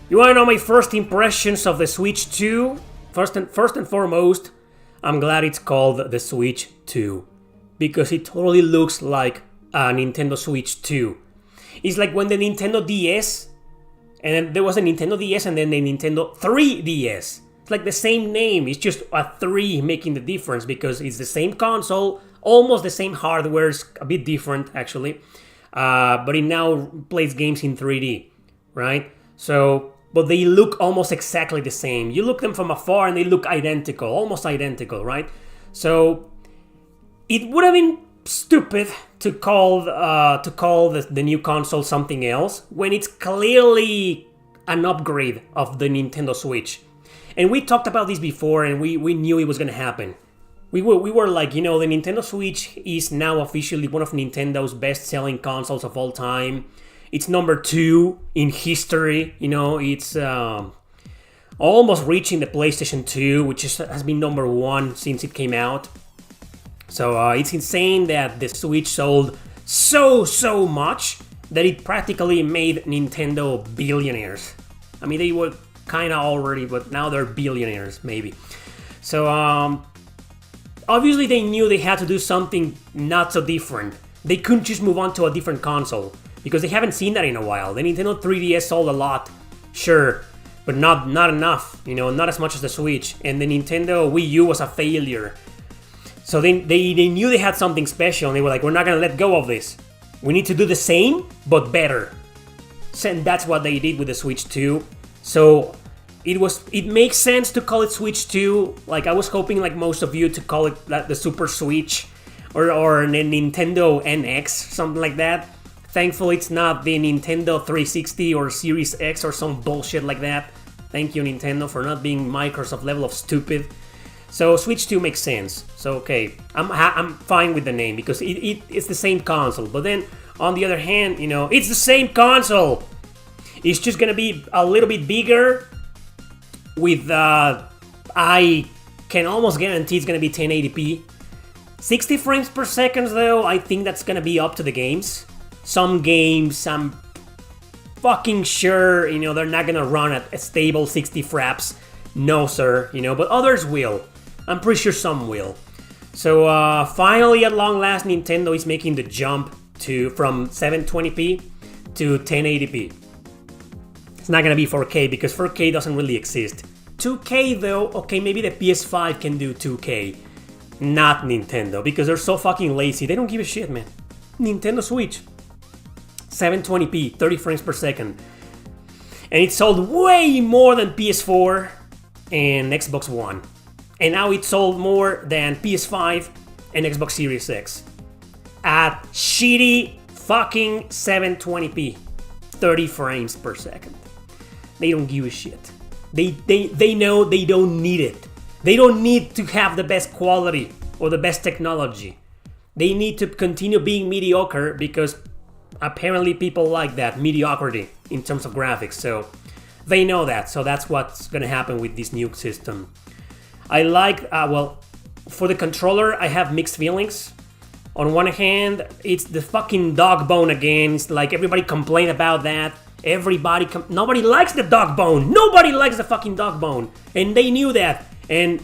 You want to know my first impressions of the Switch 2? First and foremost, I'm glad it's called the Switch 2. Because it totally looks like a Nintendo Switch 2. It's like when the Nintendo DS, and then there was a Nintendo DS and then the Nintendo 3DS. It's like the same name, it's just a 3 making the difference because it's the same console, almost the same hardware, it's a bit different actually. But it now plays games in 3D, right? So, but they look almost exactly the same. You look them from afar and they look identical, almost identical, right? So, it would have been stupid to call the new console something else when it's clearly an upgrade of the Nintendo Switch. And we talked about this before and we knew it was going to happen. We were like, the Nintendo Switch is now officially one of Nintendo's best-selling consoles of all time. It's number 2 in history. It's almost reaching the PlayStation 2, which has been number 1 since it came out. So it's insane that the Switch sold so much that it practically made Nintendo billionaires. I mean, they were kind of already, but now they're billionaires, maybe. So, obviously they knew they had to do something not so different. They couldn't just move on to a different console, because they haven't seen that in a while. The Nintendo 3DS sold a lot, sure, but not enough, not as much as the Switch. And the Nintendo Wii U was a failure. So they knew they had something special, and they were like, we're not going to let go of this. We need to do the same, but better. And that's what they did with the Switch 2. So it makes sense to call it Switch 2. Like, I was hoping, like most of you, to call it the Super Switch or the Nintendo NX, something like that. Thankfully, it's not the Nintendo 360 or Series X or some bullshit like that. Thank you, Nintendo, for not being Microsoft level of stupid. So Switch 2 makes sense. So okay, I'm fine with the name because it's the same console. But then on the other hand, it's the same console. It's just gonna be a little bit bigger. With I can almost guarantee it's gonna be 1080p. 60 frames per second though, I think that's gonna be up to the games. Some games, I'm fucking sure, they're not gonna run at a stable 60 fraps. No, sir, but others will. I'm pretty sure some will. So finally, at long last, Nintendo is making the jump from 720p to 1080p. It's not gonna be 4K because 4K doesn't really exist. 2K though, okay, maybe the PS5 can do 2K. Not Nintendo, because they're so fucking lazy. They don't give a shit, man. Nintendo Switch. 720p, 30 frames per second. And it sold way more than PS4 and Xbox One. And now it sold more than PS5 and Xbox Series X. At shitty fucking 720p. 30 frames per second. They don't give a shit. They know they don't need it. They don't need to have the best quality or the best technology. They need to continue being mediocre because apparently people like that, mediocrity in terms of graphics. So they know that. So that's what's going to happen with this new system. I like, for the controller, I have mixed feelings. On one hand, it's the fucking dog bone again. It's like everybody complained about that. Nobody likes the dog bone. Nobody likes the fucking dog bone. And they knew that. And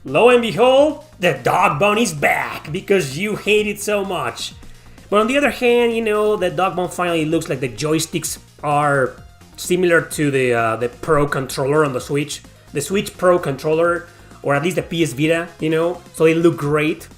lo and behold, the dog bone is back because you hate it so much. But on the other hand, the dog bone finally looks like the joysticks are similar to the Pro controller on the Switch. The Switch Pro controller, or at least the PS Vita, so they look great.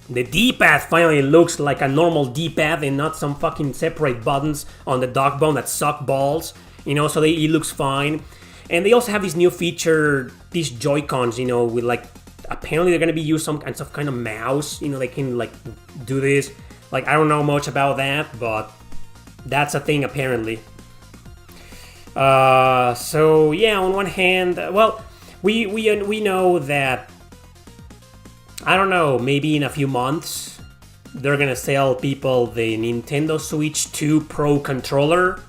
The D-pad finally looks like a normal D-pad and not some fucking separate buttons on the dog bone that suck balls, so it looks fine. And they also have this new feature, these Joy-Cons, with like, apparently they're gonna be used some kind of mouse, they can like do this. Like, I don't know much about that, but that's a thing apparently. So yeah, on one hand, we know that, I don't know, maybe in a few months they're gonna sell people the Nintendo Switch 2 Pro controller,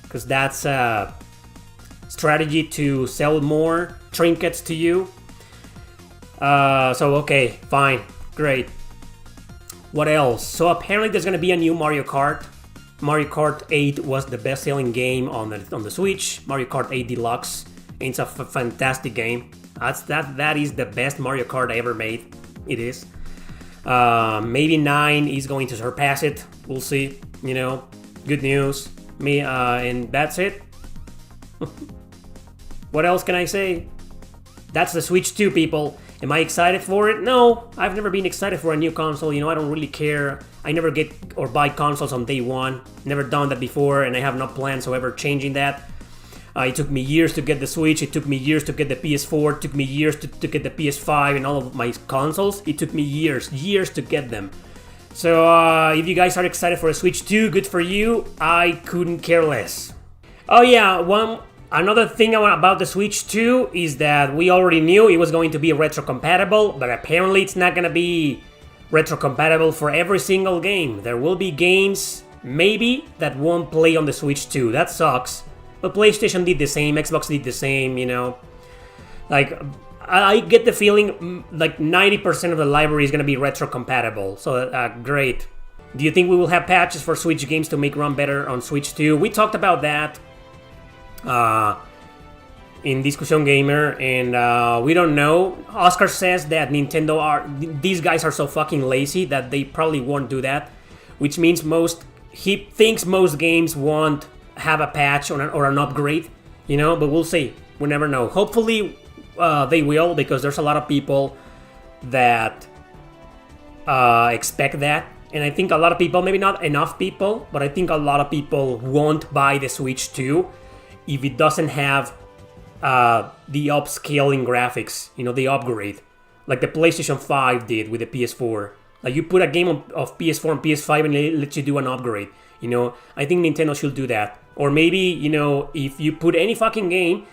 because that's a strategy to sell more trinkets to you. So okay, fine, great. What else? So apparently there's gonna be a new Mario Kart. Mario Kart 8 was the best-selling game on the Switch. Mario Kart 8 Deluxe. It's a fantastic game. That is the best Mario Kart ever made. It is. Maybe 9 is going to surpass it. We'll see. You know, good news. And that's it. What else can I say? That's the Switch 2, people. Am I excited for it? No, I've never been excited for a new console. You know, I don't really care. I never get or buy consoles on day one. Never done that before, and I have no plans of ever changing that. It took me years to get the Switch. It took me years to get the PS4. It took me years to get the PS5 and all of my consoles. It took me years to get them. So if you guys are excited for a Switch 2, good for you. I couldn't care less. Oh yeah, another thing about the Switch 2 is that we already knew it was going to be retro compatible, but apparently it's not going to be retro compatible for every single game. There will be games, maybe, that won't play on the Switch 2. That sucks. But PlayStation did the same, Xbox did the same, you know. Like, I get the feeling like 90% of the library is going to be retro compatible. So, great. Do you think we will have patches for Switch games to make run better on Switch 2? We talked about that in Discussion Gamer, and we don't know. Oscar says that these guys are so fucking lazy that they probably won't do that, which means he thinks most games won't have a patch or an upgrade, you know, but we'll see. We never know. Hopefully they will, because there's a lot of people that expect that. And I think a lot of people, maybe not enough people, but I think a lot of people won't buy the Switch 2 if it doesn't have the upscaling graphics, you know, the upgrade, like the PlayStation 5 did with the PS4. Like, you put a game of PS4 and PS5 and it lets you do an upgrade, you know. I think Nintendo should do that. Or maybe, you know, if you put any fucking game,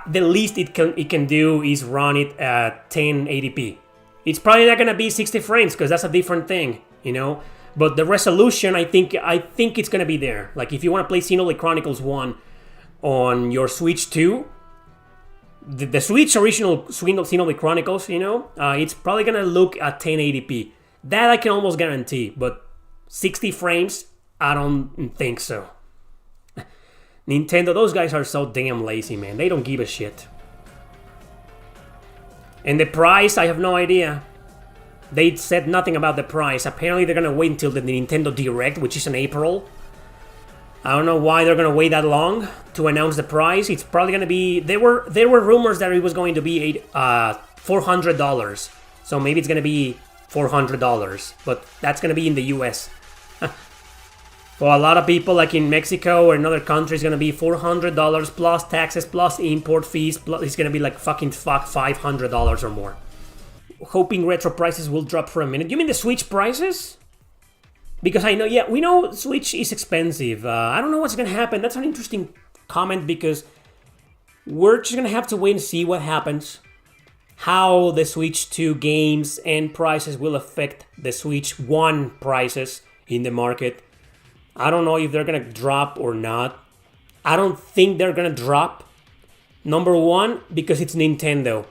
the least it can do is run it at 1080p. It's probably not gonna be 60 frames, because that's a different thing, you know. But the resolution, I think it's gonna be there. Like, if you want to play Xenoblade Chronicles 1 on your Switch 2, the Switch original Xenoblade Chronicles, you know, it's probably gonna look at 1080p. That I can almost guarantee. But 60 frames, I don't think so. Nintendo, those guys are so damn lazy, man. They don't give a shit. And the price, I have no idea. They said nothing about the price. Apparently they're gonna wait until the Nintendo Direct, which is in April. I don't know why they're gonna wait that long to announce the price. It's probably gonna be... There were rumors that it was going to be $400. So maybe it's gonna be $400. But that's gonna be in the US. For a lot of people, like in Mexico or in other countries, it's gonna be $400 plus taxes, plus import fees, plus it's gonna be like $500 or more. Hoping retro prices will drop for a minute. You mean the Switch prices? Because I know, yeah, we know Switch is expensive. I don't know what's gonna happen. That's an interesting comment, because we're just gonna have to wait and see what happens. How the Switch 2 games and prices will affect the Switch 1 prices in the market. I don't know if they're gonna drop or not. I don't think they're gonna drop. Number one, because it's Nintendo.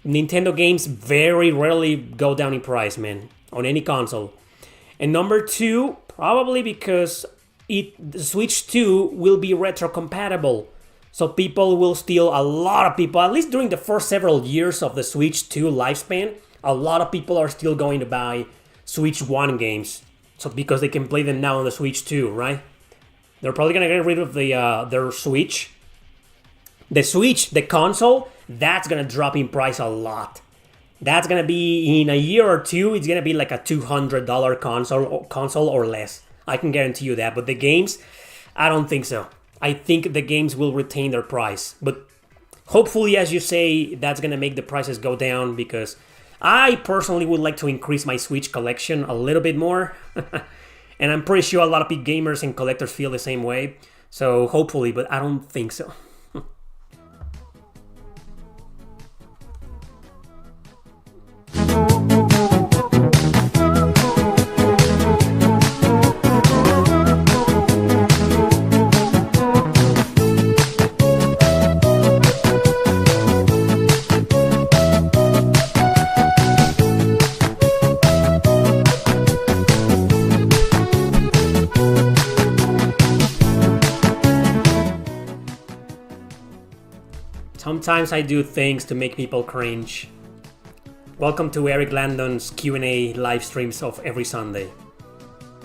Nintendo games very rarely go down in price, man, on any console. And number two, probably because the Switch 2 will be retro compatible. So people will still, a lot of people, at least during the first several years of the Switch 2 lifespan, a lot of people are still going to buy Switch 1 games. So because they can play them now on the Switch 2, right? They're probably gonna get rid of their Switch. The Switch, the console, that's gonna drop in price a lot. That's gonna be, in a year or two, it's gonna be like a $200 console or less. I can guarantee you that. But the games, I don't think so. I think the games will retain their price. But hopefully, as you say, that's gonna make the prices go down, because I personally would like to increase my Switch collection a little bit more. And I'm pretty sure a lot of big gamers and collectors feel the same way. So hopefully, but I don't think so. Sometimes I do things to make people cringe. Welcome to Eric Landon's Q&A live streams of every Sunday.